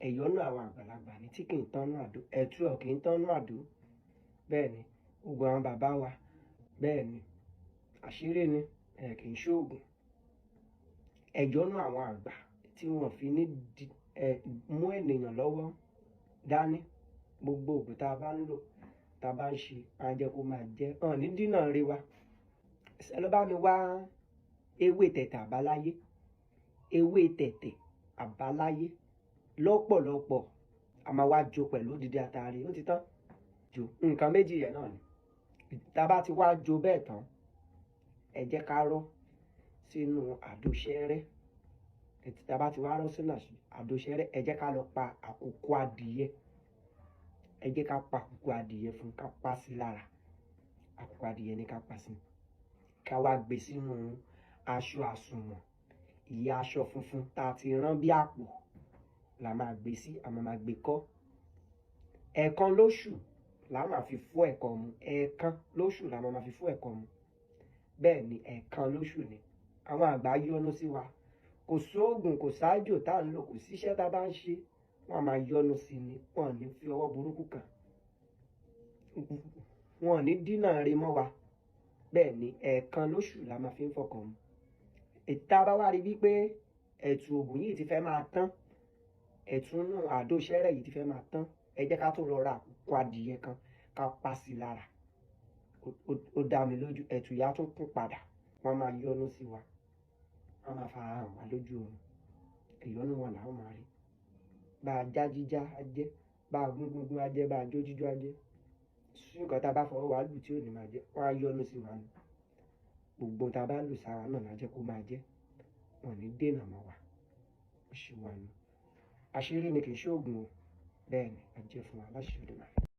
ẹ̀yọ́nú àwọn àgbàlagbà ni tí kì í tánú àdó, ẹ̀tù ọ̀ kì í tánú àdó. Bẹ́ẹ̀ ni gbogbo àwọn bàbá wa, bẹ́ẹ̀ ni àṣírí ni kì í ṣoògùn. Ẹ̀yọ́nú àwọn àgbà tí wọ́n fi ní mú ènìyàn lọ́wọ́ dání. Gbogbo ògùn tá a bá ń lò, tá a bá ń ṣe, á jẹ́ kó máa jẹ́ hàn ní dínà rí wa. Ẹ lọ bá mi wá ewé tẹ̀tẹ̀ àbáláyé, ewé tẹ̀tẹ̀ àbáláyé lọ́pọ̀lọpọ̀, a máa wá jó pẹ̀lú odidi àtàrí, ó ti tán. Jó nǹkan méjì yẹn náà ni. Tá a bá ti wá jó bẹ́ẹ̀ tán, ẹ jẹ́ ká rọ́ sínú àdó ṣẹ́rẹ́. Tá a bá ti wá rọ́ sínú àdó ṣẹ́rẹ́, ẹ jẹ́ ká lọ pa àkùkọ adìyẹ. Ẹ jẹ́ ká pa àkùkọ adìyẹ fún, ká pa sí lára. Àkùkọ adìyẹ ni ká pa sí. Ká wá gbé sínú aṣọ àsùnwọ̀n. Ìyẹ́ aṣọ funfun tá a ti rán bí àpò la máa gbé sí, a máa gbé kọ́. Ẹ̀ẹ̀kan lóṣù la máa fi fọ́ ẹ̀kọ mu. Ẹ̀ẹ̀kan lóṣù la máa fi fọ́ ẹ̀kọ mu. Bẹ́ẹ̀ ni ẹ̀ẹ̀kan lóṣù ni. Àwọn àgbà yọ́nú sí wa. Kò sóògùn, kò sáájò tá à ń lò, kò síṣẹ́ tá a bá ń ṣe, wọ́n á máa yọ́nú sí ni. Wọ́n ò ní fi ọwọ́ burúkú kàn. Wọ́n ò ní dínà rí mọ́ wa. Bẹ́ẹ̀ ni ẹ̀ẹ̀kan lóṣù la máa fi ń fọkàn mu. Tá bá wá rí wípé ẹ̀tù ògùn yìí ti fẹ́ máa tán, ẹ̀tù nù àdó ṣẹ́rẹ́ yìí ti fẹ́ máa tán, ẹ jẹ́ ká tó lọ ra àkùkọ adìyẹ kan ká pa sí lára. Ó dá mi lójú, ẹ̀tù yá tún kún padà. Wọ́n máa yọ́nú sí wa. Wọ́n máa fara hàn wá lójú oorun. Ìyọ́nú wọn làwọn máa rí. Bá a já jíjá á jẹ́, bá a gún gúngún á jẹ́, bá a jó jíjó á jẹ́. Sí nǹkan tá a bá fọwọ́ wa lù tí ò ní máa jẹ́, wọ́n á yọ́nú sí wa ni. Gbogbo tá a bá lù sára náà la jẹ́ kó máa jẹ́. Wọ́n ò ní dènà mọ́ wa. Ó ṣe wà ní. Àṣírí ni kì í ṣoògùn o. Bẹ́ẹ̀ ni a jẹ́ fún wa láṣẹ Olódùmarè.